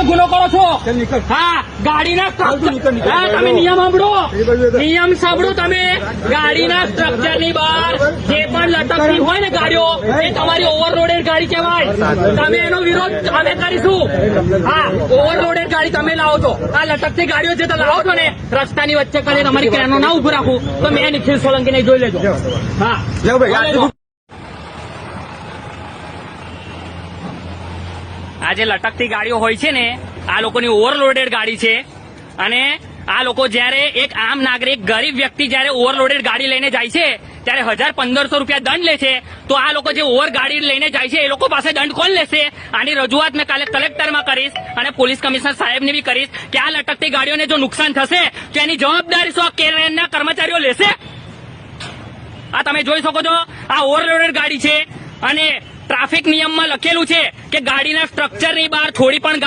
ગુનો કરો છો. હા, ગાડીના તમે નિયમ સાંભળો, નિયમ સાંભળો તમે. ગાડીના સ્ટ્રક્ચરની બહાર જે પણ લટકતી હોય ને ગાડીઓ, એ તમારી ઓવરલોડેડ ગાડી કહેવાય. તમે એનો વિરોધ અમે કરીશું. હા, ઓવરલોડેડ ગાડી તમે લાવો છો. આ લટકતી ગાડીઓ જે તમે લાવો છો ને રસ્તાની વચ્ચે કરીને તમારી ક્રેનો ના ઉભું રાખું તો મેં નિખિલ સોલંકીને જોઈ લેજો. હા, આ જે લટકતી ગાડીઓ હોય છે ને, આ લોકોની ઓવરલોડેડ ગાડી છે. અને આ લોકો જયારે એક આમ નાગરિક ગરીબ વ્યક્તિ જયારે ઓવરલોડેડ ગાડી લઈને જાય છે ત્યારે 1000-1500 રૂપિયા દંડ લે છે. તો આ લોકો જે ઓવર ગાડી લઈને જાય છે એ લોકો પાસે દંડ કોણ લેશે? આની રજૂઆત મેં કાલે કલેક્ટરમાં કરીશ અને પોલીસ કમિશનર સાહેબને બી કરીશ કે આ લટકતી ગાડીઓને જો નુકસાન થશે તો એની જવાબદારી શું કેરેનના કર્મચારીઓ લેશે? આ તમે જોઈ શકો છો, આ ઓવરલોડેડ ગાડી છે અને ટ્રાફિક નિયમમાં લખેલું છે કે ગાડીના સ્ટ્રક્ચરની બહાર થોડી પણ